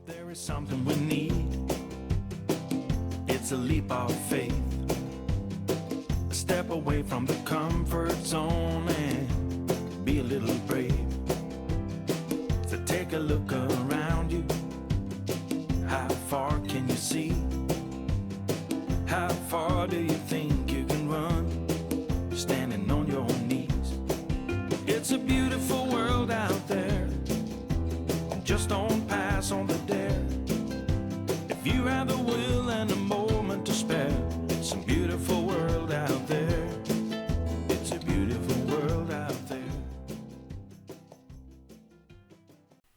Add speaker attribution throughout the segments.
Speaker 1: There is something we need. It's a leap of faith. A step away from the comfort zone and be a little brave. So take a look around you. How far can you see? How far do you think you can run? Standing on your knees. It's a beautiful world out there. Just don't pass on the dare. If you have the will and a moment to spare, it's a beautiful world out there. It's a beautiful world out there.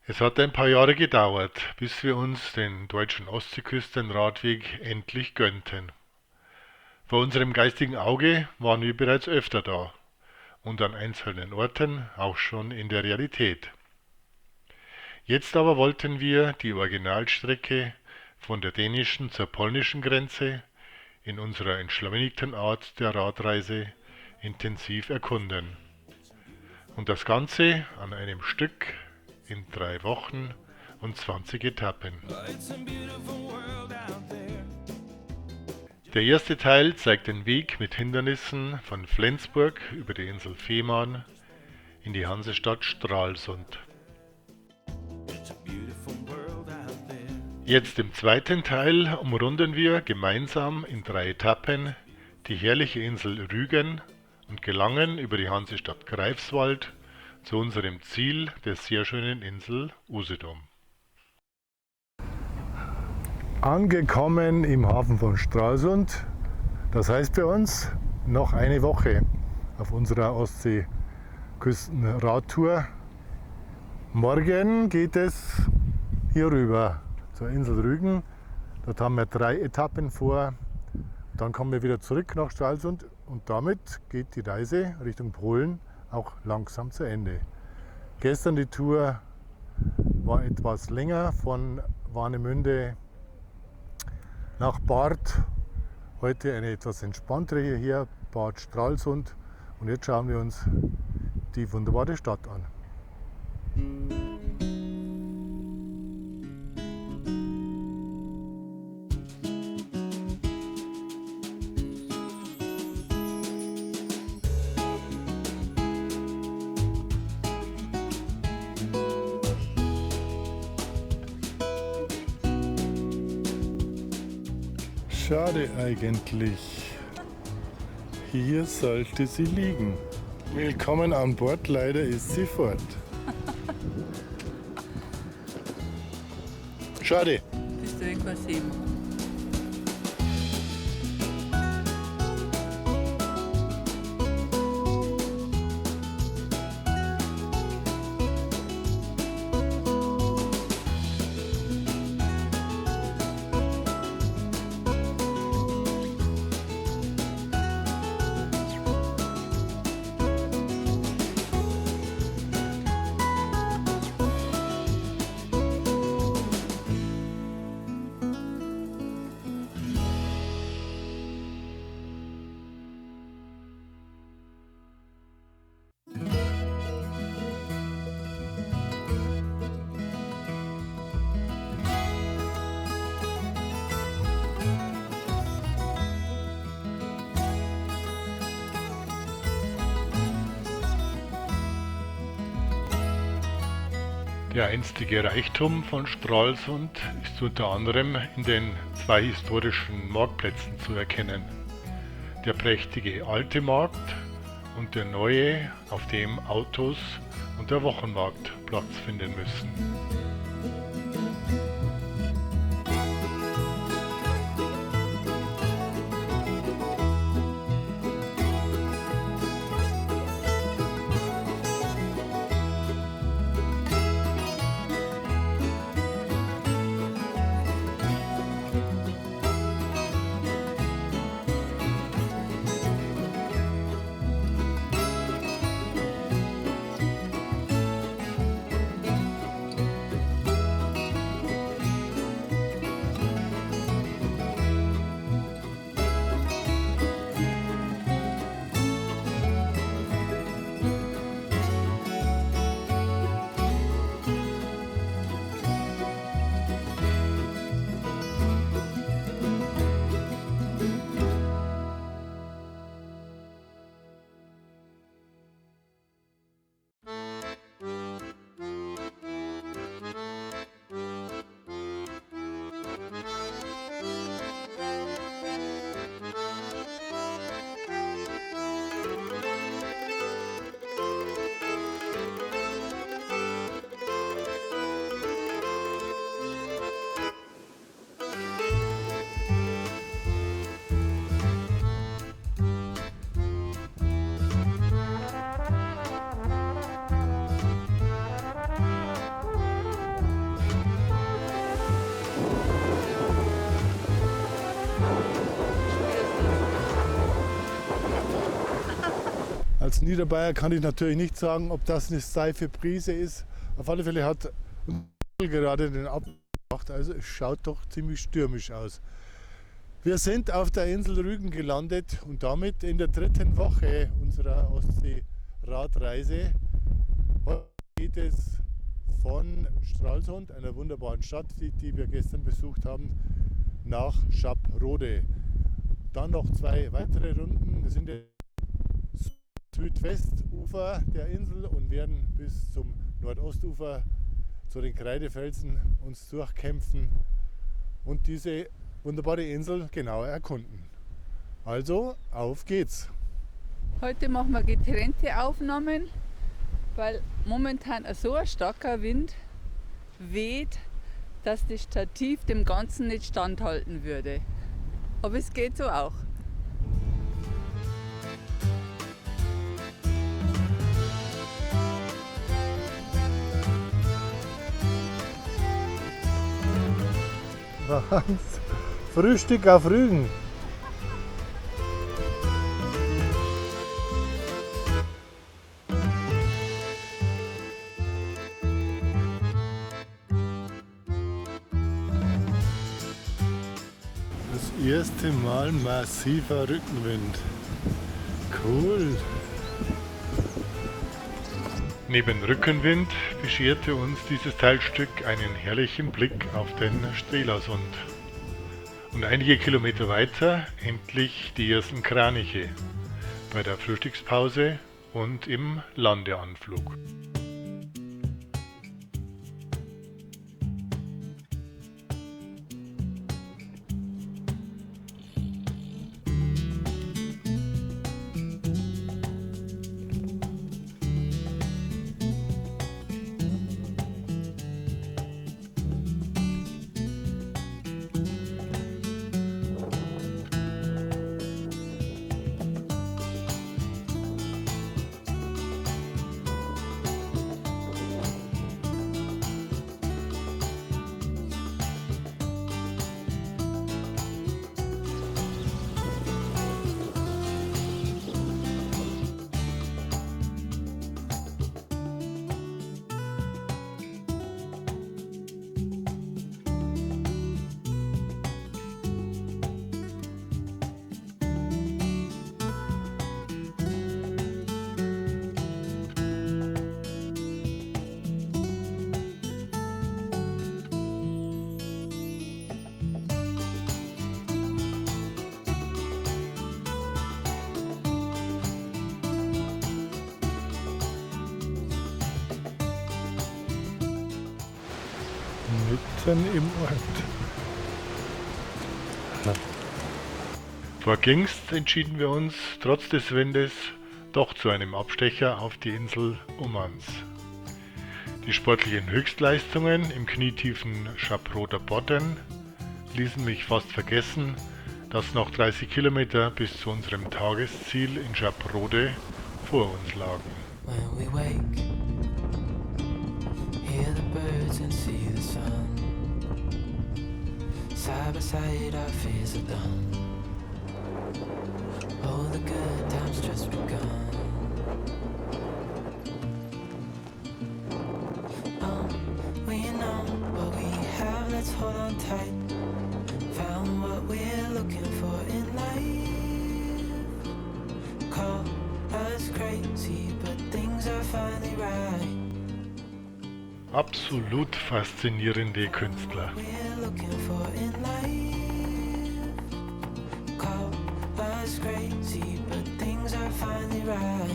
Speaker 2: Es hat ein paar Jahre gedauert, bis wir uns den deutschen Ostseeküstenradweg endlich gönnten. Vor unserem geistigen Auge waren wir bereits öfter da und an einzelnen Orten auch schon in der Realität. Jetzt aber wollten wir die Originalstrecke von der dänischen zur polnischen Grenze in unserer entschleunigten Art der Radreise intensiv erkunden. Und das Ganze an einem Stück in 3 Wochen und 20 Etappen.
Speaker 1: It's a beautiful world out there.
Speaker 2: Der erste Teil zeigt den Weg mit Hindernissen von Flensburg über die Insel Fehmarn in die Hansestadt Stralsund.
Speaker 1: It's a beautiful world out there.
Speaker 2: Jetzt im zweiten Teil umrunden wir gemeinsam in 3 Etappen die herrliche Insel Rügen und gelangen über die Hansestadt Greifswald zu unserem Ziel der sehr schönen Insel Usedom.
Speaker 3: Angekommen im Hafen von Stralsund. Das heißt für uns noch eine Woche auf unserer Ostseeküstenradtour. Morgen geht es hier rüber zur Insel Rügen. Dort haben wir 3 Etappen vor. Dann kommen wir wieder zurück nach Stralsund und damit geht die Reise Richtung Polen auch langsam zu Ende. Gestern die Tour war etwas länger von Warnemünde nach Bad. Heute eine etwas entspanntere hier, Bad Stralsund. Und jetzt schauen wir uns die wunderbare Stadt an. Schade eigentlich. Hier sollte sie liegen. Willkommen an Bord, leider ist sie fort. Schade.
Speaker 4: Bist du irgendwas eben?
Speaker 2: Der einstige Reichtum von Stralsund ist unter anderem in den 2 historischen Marktplätzen zu erkennen. Der prächtige alte Markt und der neue, auf dem Autos und der Wochenmarkt Platz finden müssen.
Speaker 3: als Niederbayer kann ich natürlich nicht sagen, ob das eine steife Brise ist. Auf alle Fälle hat gerade den Abend gemacht, also es schaut doch ziemlich stürmisch aus. Wir sind auf der Insel Rügen gelandet und damit in der 3. Woche unserer Ostsee-Radreise. Heute geht es von Stralsund, einer wunderbaren Stadt, die wir gestern besucht haben, nach Schaprode. Dann noch 2 weitere Runden. Wir sind im Südwestufer der Insel und werden bis zum Nordostufer zu den Kreidefelsen uns durchkämpfen und diese wunderbare Insel genauer erkunden. Also, auf geht's!
Speaker 4: Heute machen wir getrennte Aufnahmen, weil momentan so ein starker Wind weht, dass das Stativ dem Ganzen nicht standhalten würde. Aber es geht so auch.
Speaker 3: Frühstück auf Rügen. Das erste Mal massiver Rückenwind. Cool.
Speaker 2: Neben Rückenwind bescherte uns dieses Teilstück einen herrlichen Blick auf den Strelasund. Und einige Kilometer weiter endlich die ersten Kraniche bei der Frühstückspause und im Landeanflug.
Speaker 3: Mitten im Ort.
Speaker 2: Vor Gingst entschieden wir uns, trotz des Windes, doch zu einem Abstecher auf die Insel Ummanz. Die sportlichen Höchstleistungen im knietiefen Schaproder Bodden ließen mich fast vergessen, dass noch 30 Kilometer bis zu unserem Tagesziel in Schaprode vor uns lagen.
Speaker 5: When we wake, hear the birds and see the sun. Side by side our fears are done. Oh, the good times just begun. We know what we have, let's hold on tight. Found what we're looking for in life. Call us crazy, but things are finally right.
Speaker 2: Absolut faszinierende Künstler.
Speaker 5: We're looking for in life. Call us crazy, but things are finally right.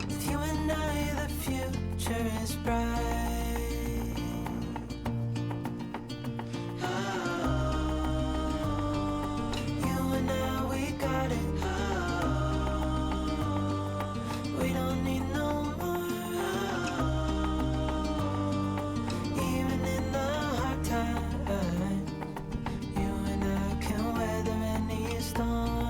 Speaker 5: With you and I, the future is bright. You and I, we got it. We don't need no more. Even in the hard times, you and I can weather any storm.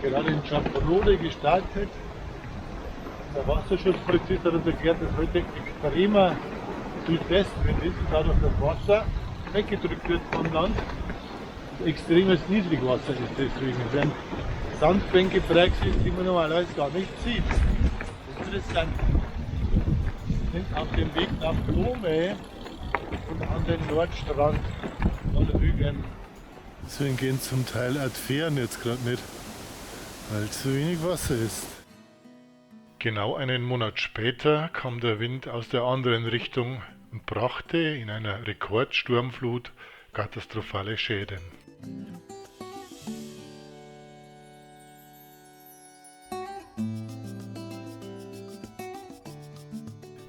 Speaker 3: gerade in Schaffrode gestartet. Der Wasserschutzpolizist hat uns erklärt, dass heute extremer Südwestwind ist und dadurch das Wasser weggedrückt wird vom Land. Extremes Niedrigwasser ist deswegen. Es werden Sandbänke freigesetzt, die man normalerweise gar nicht sieht. Interessant. Wir sind auf dem Weg nach Dome und an den Nordstrand von Rügen. Deswegen gehen zum Teil auch die Fähren jetzt gerade nicht, weil zu wenig Wasser ist.
Speaker 2: Genau einen Monat später kam der Wind aus der anderen Richtung und brachte in einer Rekordsturmflut katastrophale Schäden.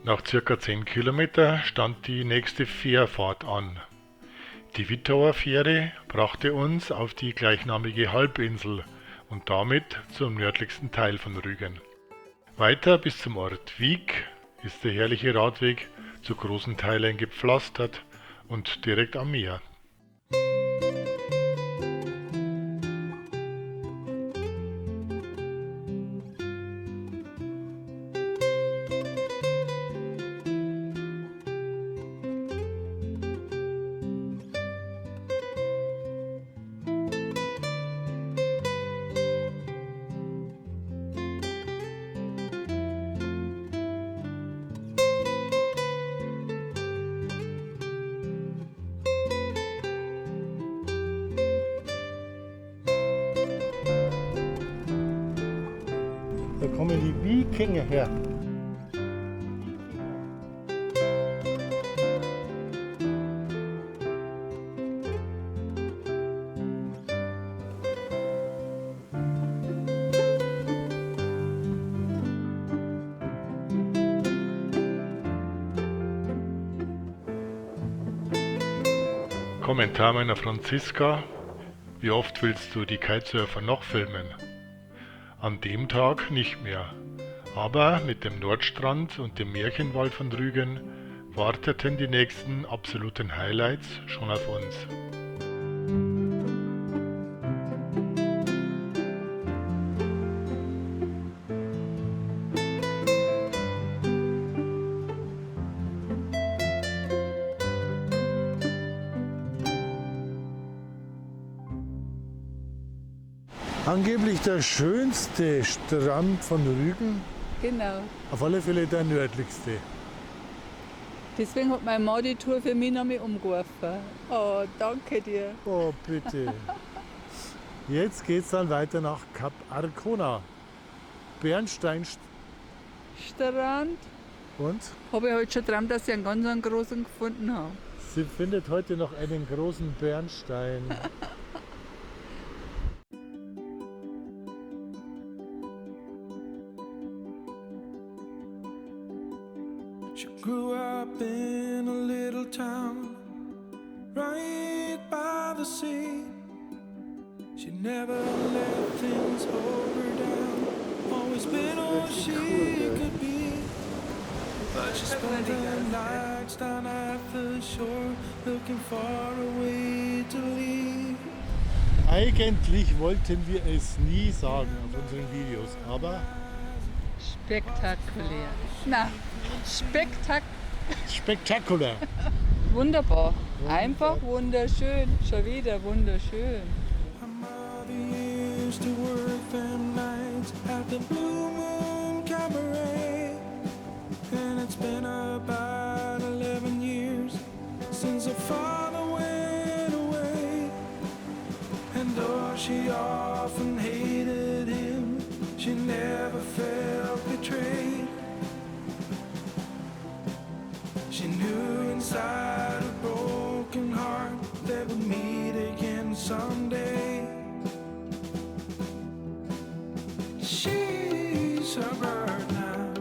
Speaker 2: Nach ca. 10 Kilometer stand die nächste Fährfahrt an. Die Wittauer Fähre brachte uns auf die gleichnamige Halbinsel und damit zum nördlichsten Teil von Rügen. Weiter bis zum Ort Wiek ist der herrliche Radweg zu großen Teilen gepflastert und direkt am Meer.
Speaker 3: Da kommen die Wikinger her.
Speaker 2: Kommentar meiner Franziska: Wie oft willst du die Kitesurfer noch filmen? An dem Tag nicht mehr, aber mit dem Nordstrand und dem Märchenwald von Rügen warteten die nächsten absoluten Highlights schon auf uns.
Speaker 3: Angeblich der schönste Strand von Rügen,
Speaker 4: Genau.
Speaker 3: auf alle Fälle der nördlichste.
Speaker 4: Deswegen hat meine Mann die Tour für mich noch mal umgeworfen. Oh, danke dir.
Speaker 3: Oh, bitte. Jetzt geht's dann weiter nach Kap Arkona. Bernsteinstrand
Speaker 4: Strand.
Speaker 3: und
Speaker 4: Habe ich heute schon geträumt, dass ich einen ganz großen gefunden habe.
Speaker 3: sie findet heute noch einen großen Bernstein.
Speaker 1: She grew up in a little town right by the sea. She never let things hold her down, always been all she could be. But she spent her nights down at the shore, looking far away to leave.
Speaker 3: Eigentlich wollten wir es nie sagen auf unseren Videos, aber
Speaker 4: Spektakulär. Na,
Speaker 3: spektakulär.
Speaker 4: wunderbar. Einfach wunderschön. Schon wieder wunderschön.
Speaker 1: My mother used to work them nights at the Blue Moon Cabaret. And it's been about 11 years since her father went away. And though she often hated him, she never felt betrayed. She knew inside a broken heart they would meet again someday. She's a bird now,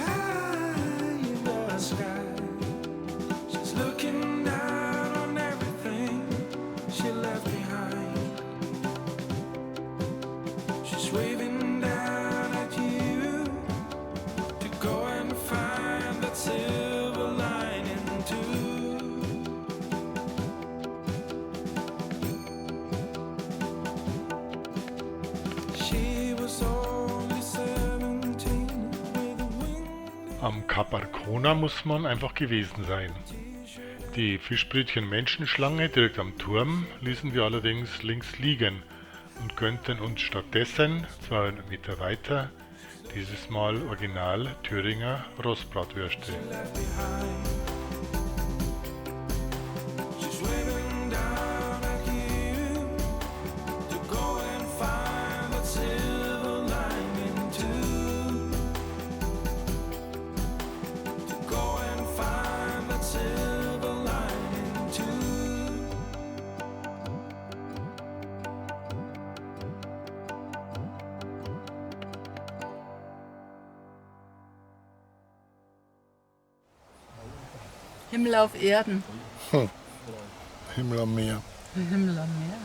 Speaker 1: high in the sky. She's looking down on everything she left behind. She's waving down at you to go and find that silver lining too.
Speaker 2: Am Kap Arkona muss man einfach gewesen sein. Die Fischbrötchen-Menschenschlange direkt am Turm ließen wir allerdings links liegen und gönnten uns stattdessen 200 Meter weiter dieses Mal original Thüringer Rostbratwürste.
Speaker 1: She's waving down at you to go and find that silver lining too. To go and find that silver lining too.
Speaker 4: Himmel auf Erden.
Speaker 3: Himmel am Meer.
Speaker 4: Himmel am Meer.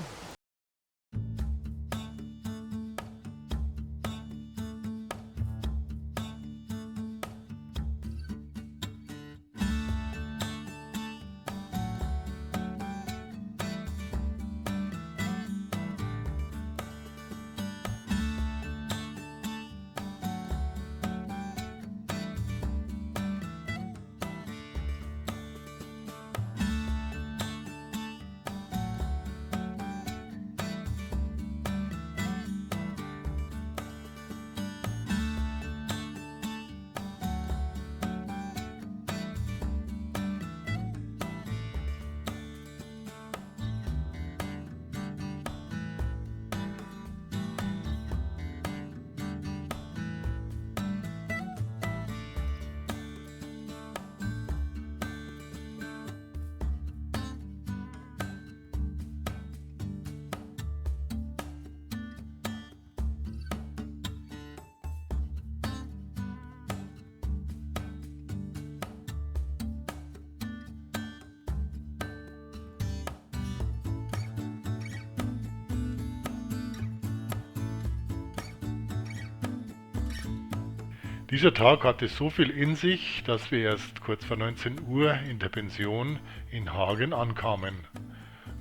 Speaker 2: Dieser Tag hatte so viel in sich, dass wir erst kurz vor 19 Uhr in der Pension in Hagen ankamen.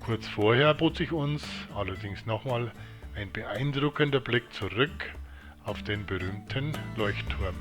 Speaker 2: Kurz vorher bot sich uns allerdings nochmal ein beeindruckender Blick zurück auf den berühmten Leuchtturm.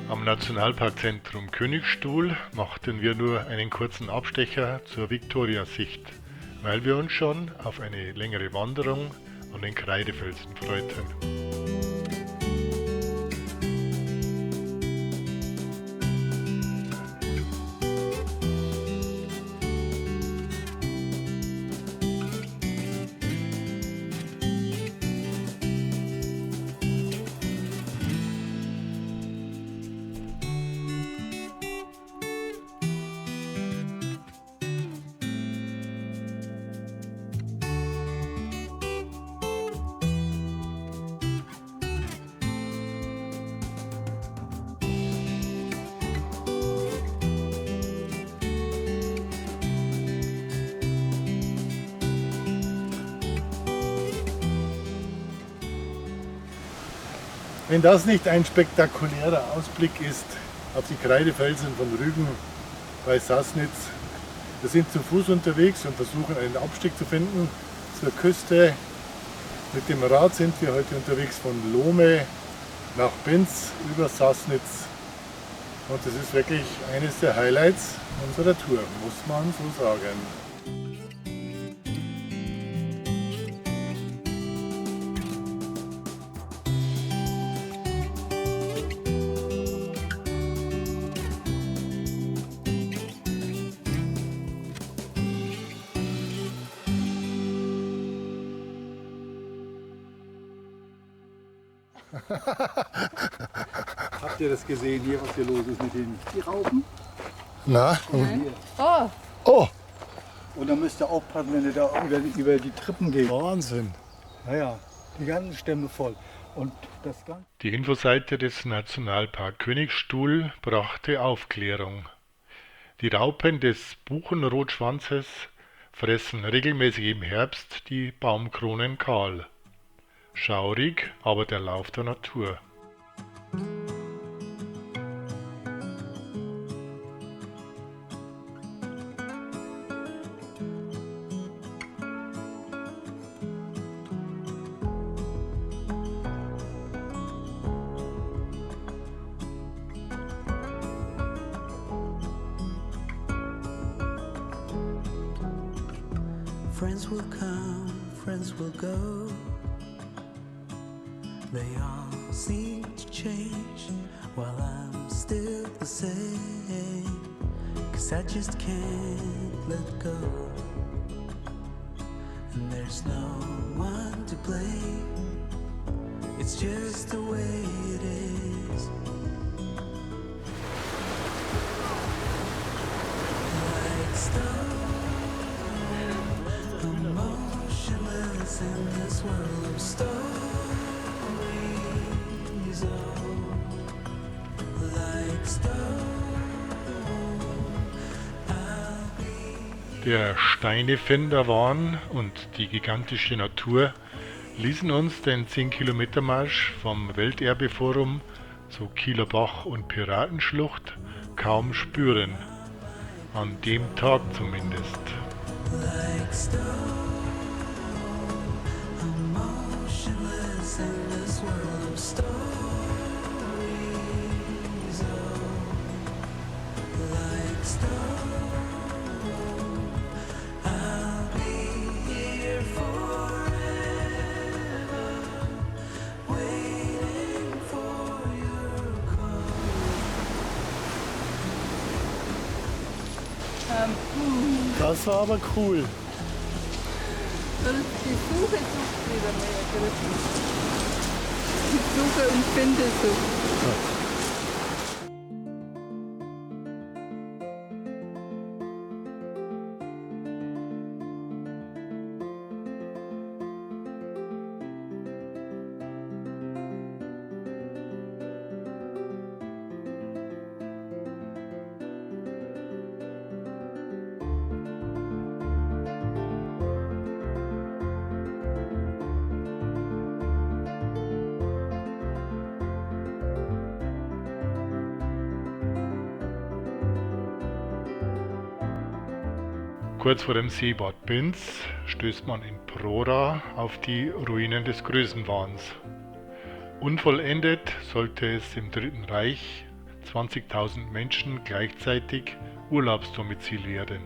Speaker 2: Am Nationalparkzentrum Königstuhl machten wir nur einen kurzen Abstecher zur Viktoriasicht, weil wir uns schon auf eine längere Wanderung an den Kreidefelsen freuten.
Speaker 3: Wenn das nicht ein spektakulärer Ausblick ist auf die Kreidefelsen von Rügen bei Sassnitz. Wir sind zu Fuß unterwegs und versuchen einen Abstieg zu finden zur Küste. Mit dem Rad sind wir heute unterwegs von Lohme nach Binz über Sassnitz. Und das ist wirklich eines der Highlights unserer Tour, muss man so sagen.
Speaker 6: Habt ihr das gesehen hier, was hier los ist mit den Raupen?
Speaker 3: Na?
Speaker 4: Oh,
Speaker 3: Oh,
Speaker 6: Und da müsst ihr aufpassen, wenn ihr da über die Treppen geht.
Speaker 3: Wahnsinn.
Speaker 6: Naja, die ganzen Stämme voll. Und das Ganze.
Speaker 2: Die Infoseite des Nationalpark Königsstuhl brachte Aufklärung. Die Raupen des Buchenrotschwanzes fressen regelmäßig im Herbst die Baumkronen kahl. Schaurig, aber der Lauf der Natur.
Speaker 5: Friends will come, friends will go. They all seem to change while I'm still the same. 'Cause I just can't let go. And there's no one to blame. It's just the way it is. Like stone, emotionless in this world of stories. Oh, like stone, I'll be.
Speaker 2: Der Steinefinder-Wahn und die gigantische Natur ließen uns den 10-Kilometer-Marsch vom Welterbeforum zu Kieler Bach und Piratenschlucht kaum spüren. An dem Tag zumindest.
Speaker 5: Like stone, emotionless in this world of stories. Oh, like stone, I'll be here forever, waiting for your call.
Speaker 3: Das war aber cool.
Speaker 4: die Suche sucht wieder mehr. Die Suche und Findesucht.
Speaker 2: Kurz vor dem See Bad Binz stößt man in Prora auf die Ruinen des Größenwahns. Unvollendet sollte es im Dritten Reich 20.000 Menschen gleichzeitig Urlaubsdomizil werden.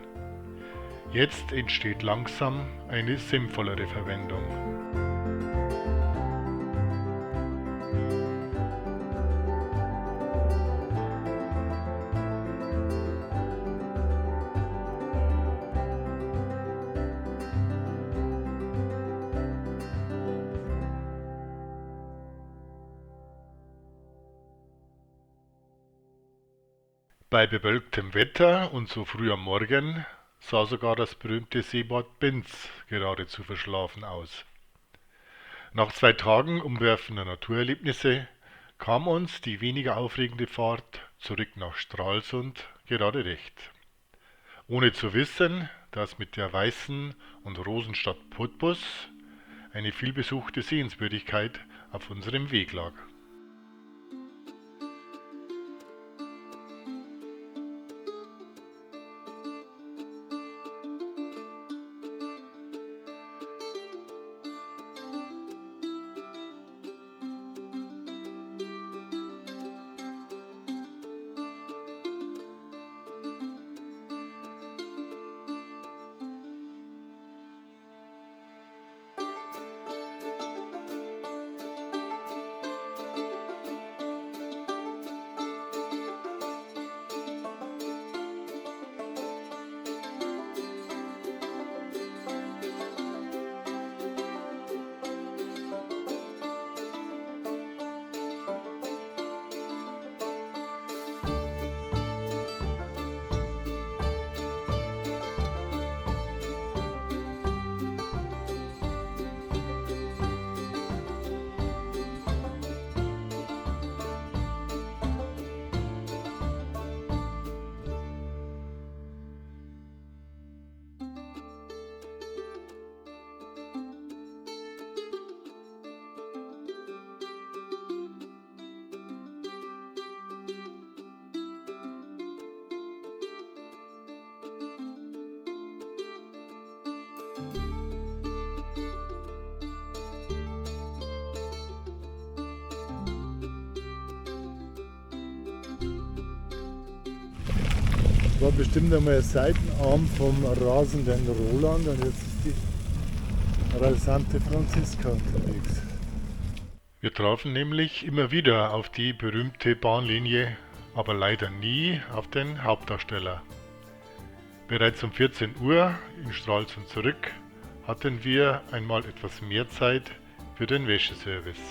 Speaker 2: Jetzt entsteht langsam eine sinnvollere Verwendung. Bei bewölktem Wetter und so früh am Morgen sah sogar das berühmte Seebad Binz geradezu verschlafen aus. Nach 2 Tagen umwerfender Naturerlebnisse kam uns die weniger aufregende Fahrt zurück nach Stralsund gerade recht. Ohne zu wissen, dass mit der weißen und Rosenstadt Putbus eine vielbesuchte Sehenswürdigkeit auf unserem Weg lag.
Speaker 3: war bestimmt einmal ein Seitenarm vom rasenden Roland und jetzt ist die rasante Franziska unterwegs.
Speaker 2: Wir trafen nämlich immer wieder auf die berühmte Bahnlinie, aber leider nie auf den Hauptdarsteller. Bereits um 14 Uhr in Stralsund zurück hatten wir einmal etwas mehr Zeit für den Wäscheservice.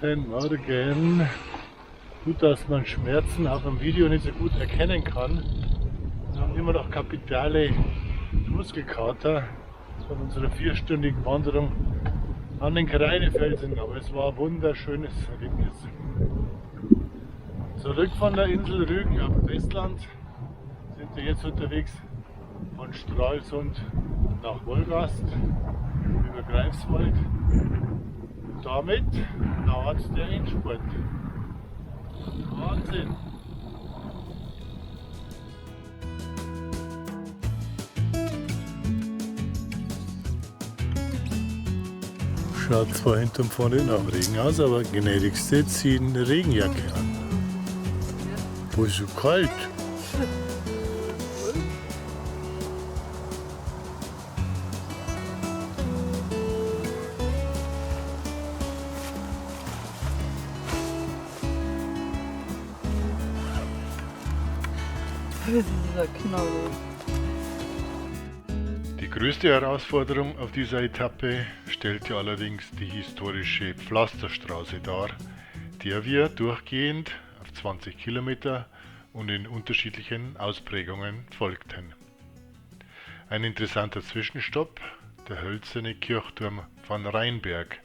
Speaker 3: Guten Morgen. Gut, dass man Schmerzen auf dem Video nicht so gut erkennen kann. Wir haben immer noch kapitale Muskelkater von unserer 4-stündigen Wanderung an den Kreidefelsen, aber es war ein wunderschönes Erlebnis. Zurück von der Insel Rügen auf Festland sind wir jetzt unterwegs von Stralsund nach Wolgast über Greifswald. Damit dauert der Endspurt. Wahnsinn! Schaut zwar hinterm vorne nach Regen aus, aber gnädigste ziehen eine Regenjacke an. Wo ist so kalt?
Speaker 4: Das ist ein Knolle.
Speaker 2: Die größte Herausforderung auf dieser Etappe stellte allerdings die historische Pflasterstraße dar, der wir durchgehend auf 20 Kilometer und in unterschiedlichen Ausprägungen folgten. Ein interessanter Zwischenstopp, der hölzerne Kirchturm von Rheinberg,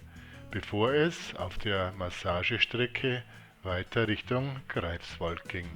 Speaker 2: bevor es auf der Massagestrecke weiter Richtung Greifswald ging.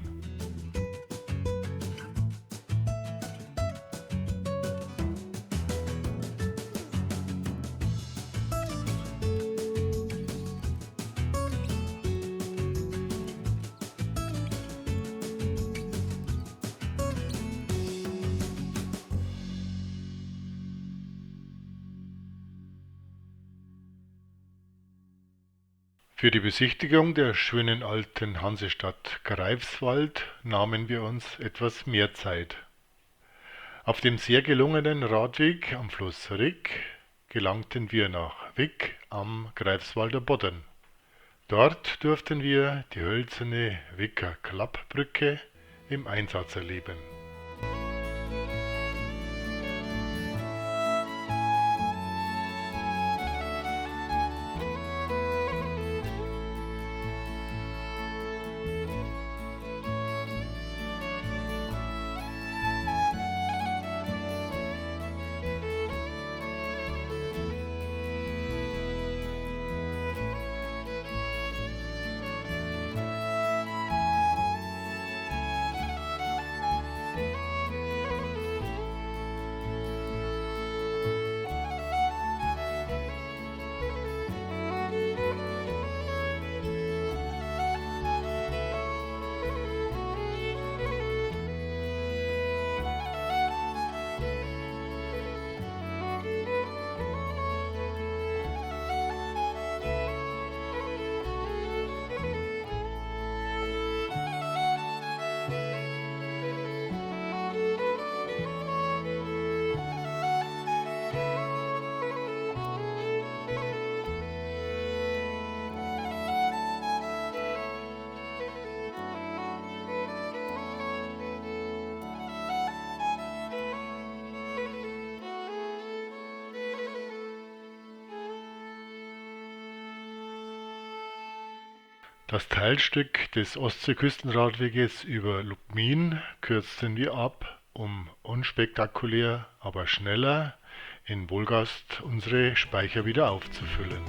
Speaker 2: Für die Besichtigung der schönen alten Hansestadt Greifswald nahmen wir uns etwas mehr Zeit. Auf dem sehr gelungenen Radweg am Fluss Rick gelangten wir nach Wick am Greifswalder Bodden. Dort durften wir die hölzerne Wicker Klappbrücke im Einsatz erleben. Das Teilstück des Ostseeküstenradweges über Lubmin kürzen wir ab, um unspektakulär, aber schneller in Wolgast unsere Speicher wieder aufzufüllen.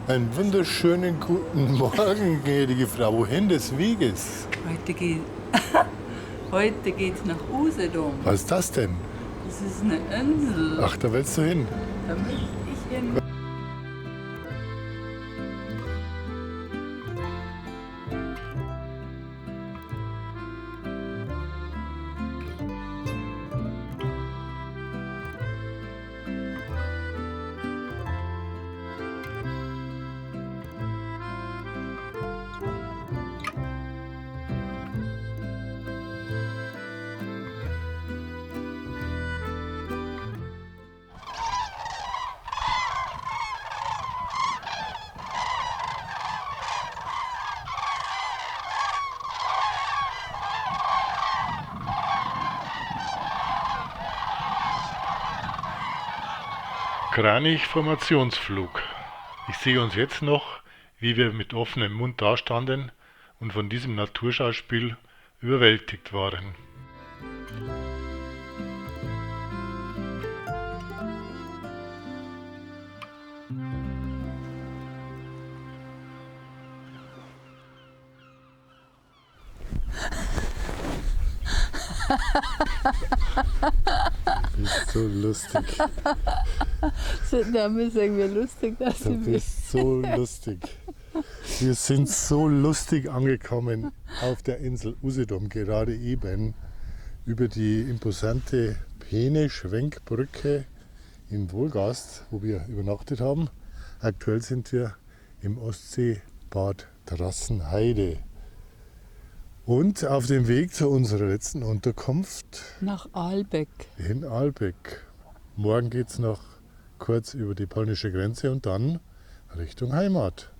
Speaker 3: Einen wunderschönen guten Morgen, gnädige Frau. Wohin des Weges?
Speaker 4: Heute geht's nach Usedom.
Speaker 3: Was ist das denn?
Speaker 4: Das ist eine Insel.
Speaker 3: Ach, da willst du hin.
Speaker 4: Da möchte ich hin.
Speaker 2: Kranich-Formationsflug. Ich sehe uns jetzt noch, wie wir mit offenem Mund dastanden und von diesem Naturschauspiel überwältigt waren.
Speaker 3: Du bist so lustig.
Speaker 4: Da müssen wir lustig, dass
Speaker 3: Du bist so lustig. Wir sind so lustig angekommen auf der Insel Usedom, gerade eben über die imposante Peene-Schwenkbrücke in Wolgast, wo wir übernachtet haben. Aktuell sind wir im Ostseebad Drassenheide. Und auf dem Weg zu unserer letzten Unterkunft
Speaker 4: nach Aalbeck.
Speaker 3: in Aalbeck. Morgen geht es noch kurz über die polnische Grenze und dann Richtung Heimat.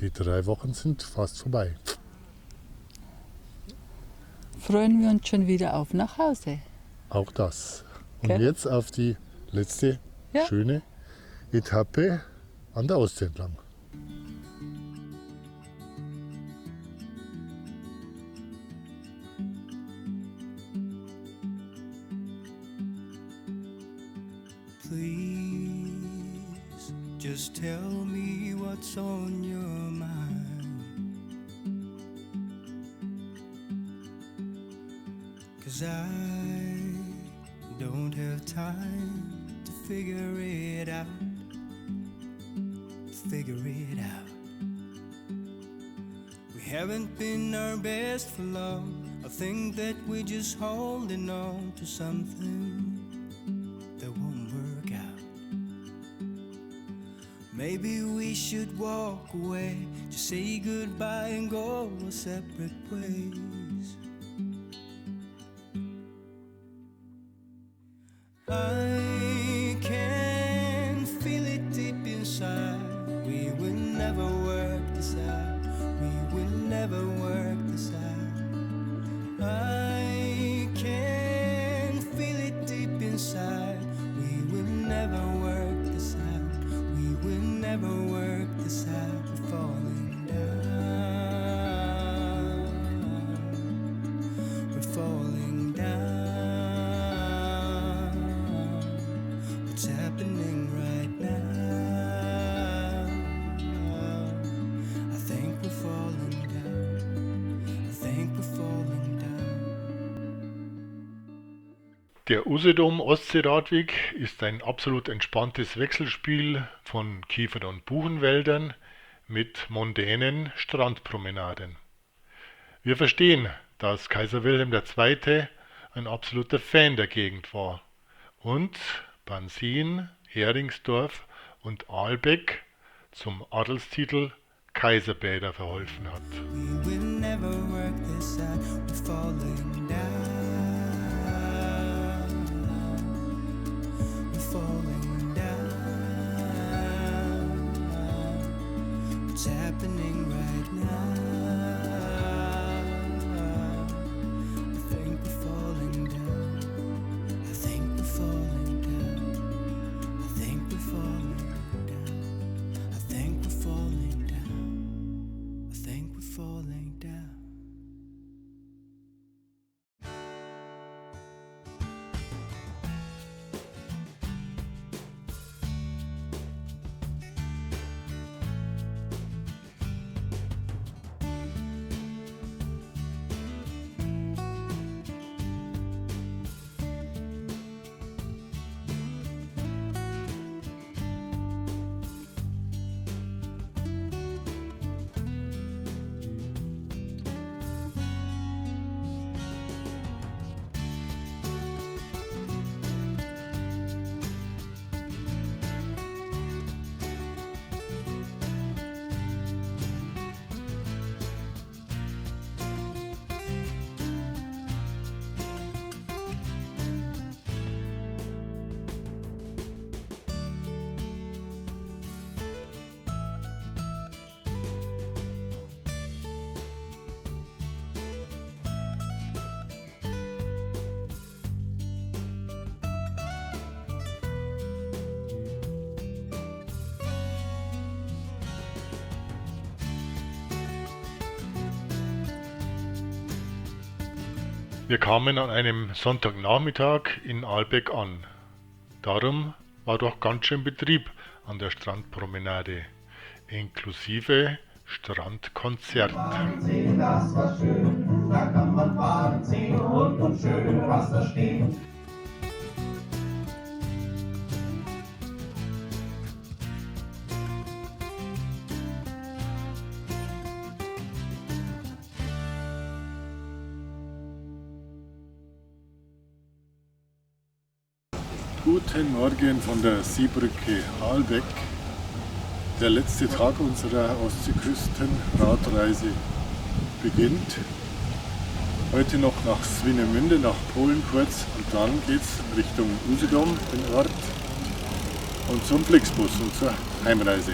Speaker 3: Die 3 Wochen sind fast vorbei.
Speaker 4: Freuen wir uns schon wieder auf nach Hause.
Speaker 3: Auch das. Und
Speaker 4: Gell?
Speaker 3: jetzt auf die letzte
Speaker 4: Ja.
Speaker 3: schöne Etappe an der Ostsee entlang.
Speaker 5: Please just tell me what's on your mind. 'Cause I don't have time to figure it out. Figure it out. We haven't been our best for long. I think that we're just holding on to something that won't work out. Maybe we should walk away, just say goodbye and go our separate ways. I can feel it deep inside. We will never work this out. We will never work this out. I can feel it deep inside. We will never work this out. We will never work this out. We're falling down. We're falling down. What's happening right now? I think we're falling down. I think we're falling down.
Speaker 2: Der Usedom-Ostseeradweg ist ein absolut entspanntes Wechselspiel von Kiefern- und Buchenwäldern mit mondänen Strandpromenaden. Wir verstehen, dass Kaiser Wilhelm II. Ein absoluter Fan der Gegend war und Bansin, Heringsdorf und Aalbeck zum Adelstitel Kaiserbäder verholfen hat.
Speaker 5: We will never work this out. We're falling down. We're falling down. What's happening right now? I think we're falling down. I think we're falling down. I think we're falling down. I think we're falling down. I think we're falling down.
Speaker 2: Wir kamen an einem Sonntagnachmittag in Aalbeck an. Darum war doch ganz schön Betrieb an der Strandpromenade, inklusive Strandkonzert.
Speaker 7: Sehen, das war schön, da kann man fahren, sehen und schön, was da steht.
Speaker 3: Guten Morgen von der Seebrücke Aalbeck. Der letzte Tag unserer Ostseeküsten-Radreise beginnt. Heute noch nach Swinemünde, nach Polen kurz, und dann geht's Richtung Usedom, den Ort, und zum Flixbus und zur Heimreise.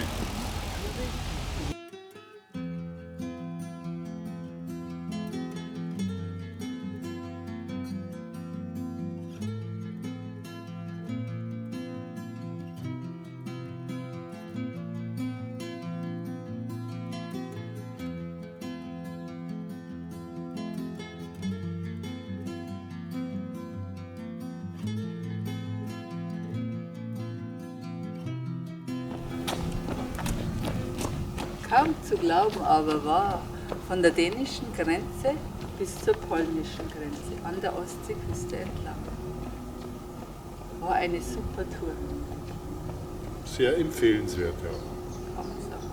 Speaker 4: Kaum zu glauben, aber wahr, von der dänischen Grenze bis zur polnischen Grenze an der Ostseeküste entlang. War eine super Tour,
Speaker 3: Sehr empfehlenswert, ja.
Speaker 4: kann man sagen.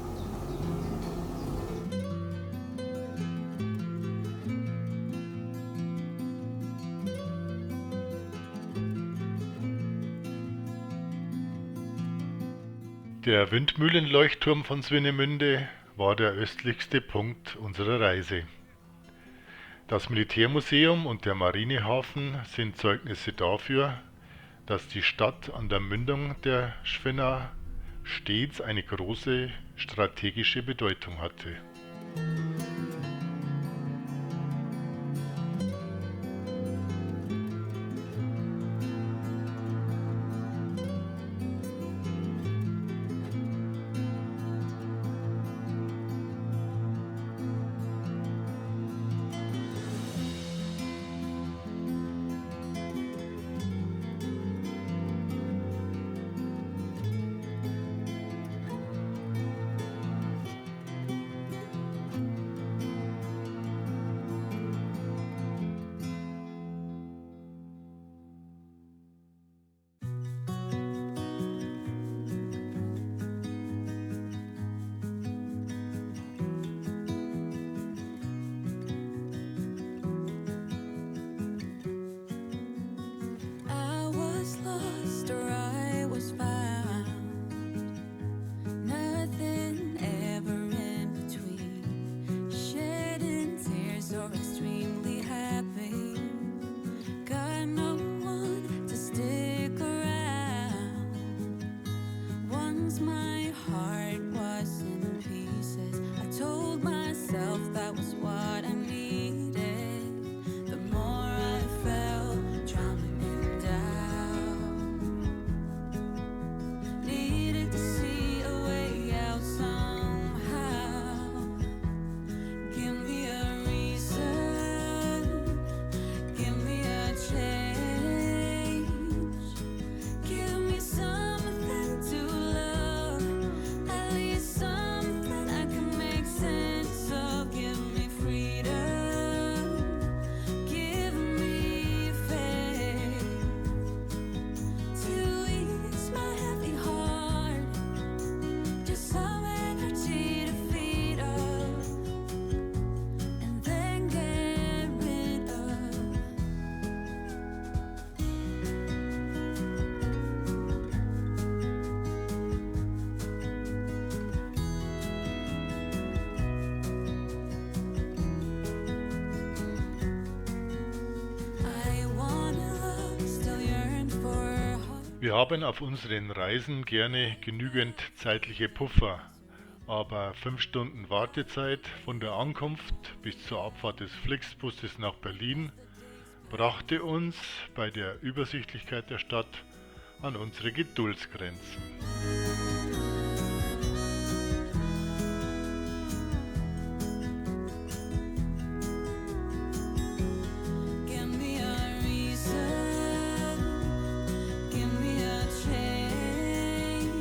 Speaker 2: Der Windmühlenleuchtturm von Swinemünde war der östlichste Punkt unserer Reise. Das Militärmuseum und der Marinehafen sind Zeugnisse dafür, dass die Stadt an der Mündung der Schwena stets eine große strategische Bedeutung hatte.
Speaker 8: times my heart was in pieces. I told myself that was what I needed. The more I felt drowning down, needed to see a way out somehow. Give me a reason, give me a change, give me something to love, at least something I can make sense of. Give me freedom, give me faith to ease my heavy heart, just some energy to feed up and then get rid of. I wanna love, still yearn for a heart.
Speaker 2: Wir haben auf unseren Reisen gerne genügend zeitliche Puffer, aber 5 Stunden Wartezeit von der Ankunft bis zur Abfahrt des Flixbusses nach Berlin brachte uns bei der Übersichtlichkeit der Stadt an unsere Geduldsgrenzen.
Speaker 8: Give me a reason, give me a change,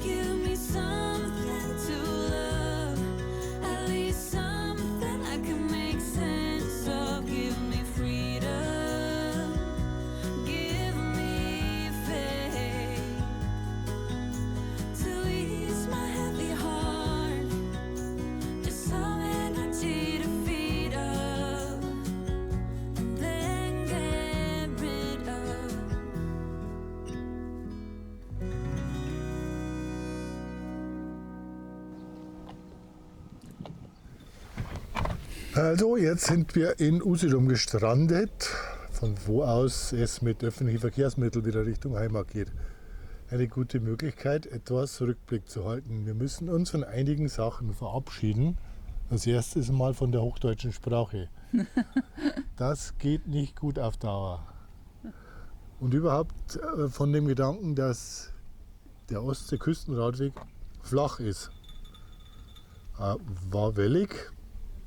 Speaker 8: give me something to love, at least something I can make sense of. Give me freedom, give me faith to ease my heavy heart, just some energy to feed up and then get rid of.
Speaker 3: Also, jetzt sind wir in Usedom gestrandet, von wo aus es mit öffentlichen Verkehrsmitteln wieder Richtung Heimat geht. Eine gute Möglichkeit, etwas Rückblick zu halten. Wir müssen uns von einigen Sachen verabschieden. Als erstes mal von der hochdeutschen Sprache. Das geht nicht gut auf Dauer. Und überhaupt von dem Gedanken, dass der Ostsee-Küstenradweg flach ist. War wellig,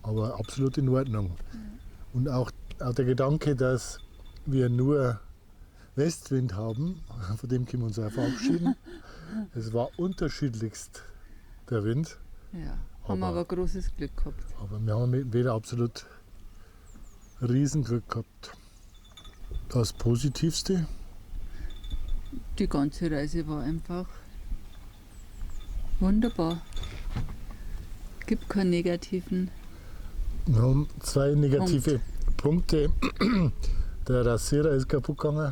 Speaker 3: aber absolut in Ordnung. Und auch der Gedanke, dass wir nur Westwind haben, von dem können wir uns auch verabschieden. Es war unterschiedlichst der Wind,
Speaker 4: Ja, haben wir aber großes Glück gehabt.
Speaker 3: aber wir haben wieder absolut Riesenglück gehabt. Das Positivste,
Speaker 4: Die ganze Reise war einfach wunderbar. Gibt keinen negativen.
Speaker 3: wir haben 2 negative Punkte. Der Rasierer ist kaputt gegangen.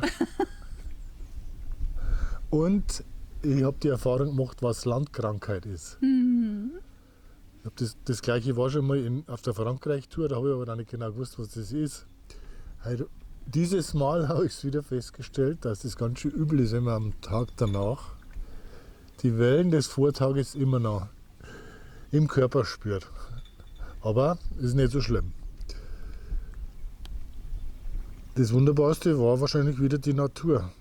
Speaker 3: Und ich habe die Erfahrung gemacht, was Landkrankheit ist. Ich hab das gleiche war schon mal auf der Frankreich-Tour, da habe ich aber noch nicht genau gewusst, was das ist. Dieses Mal habe ich es wieder festgestellt, dass das ganz schön übel ist, wenn man am Tag danach die Wellen des Vortages immer noch im Körper spürt. Aber ist nicht so schlimm. Das Wunderbarste war wahrscheinlich wieder die Natur.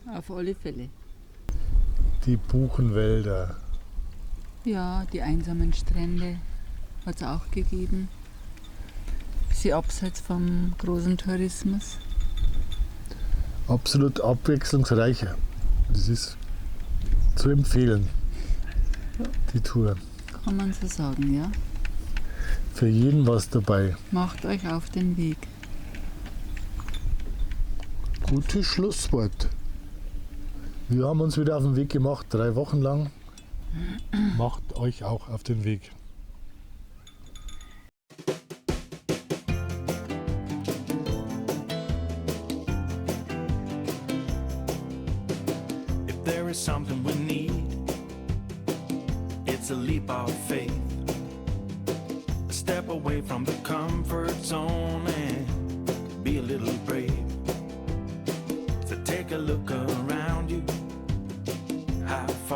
Speaker 4: Auf alle Fälle.
Speaker 3: Die Buchenwälder,
Speaker 4: Ja, die einsamen Strände hat es auch gegeben. Sie abseits vom großen Tourismus.
Speaker 3: absolut abwechslungsreich. Das ist zu empfehlen, die Tour.
Speaker 4: Kann man so sagen, ja.
Speaker 3: Für jeden was dabei.
Speaker 4: Macht euch auf den Weg.
Speaker 3: Gutes Schlusswort. Wir haben uns wieder auf den Weg gemacht, 3 Wochen lang. Macht euch auch auf den Weg.
Speaker 1: If there is something we need, it's a leap of faith. A step away from the comfort zone and be a little brave. So take a look around you. How far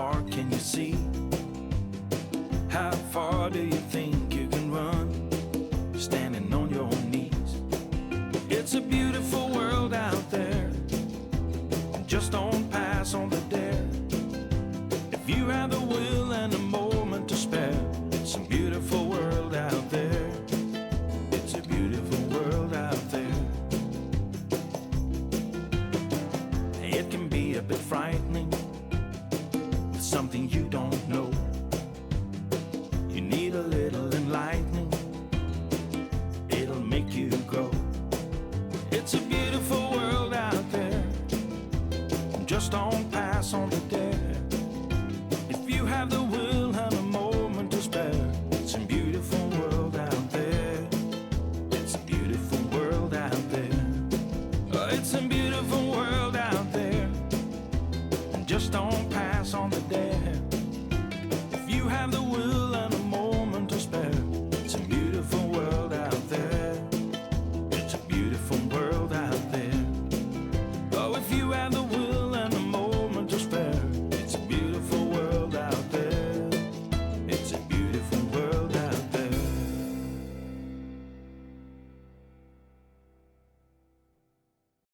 Speaker 1: If you have the will and a moment to spare, it's a beautiful world out there. It's a beautiful world out there. It can be a bit frightening with something you don't know. You need a little enlightening, it'll make you grow. It's a beautiful world out there, just don't pass on the dare. If you have the will and a moment to spare, it's a beautiful world out there. It's a beautiful world out there. It's a beautiful world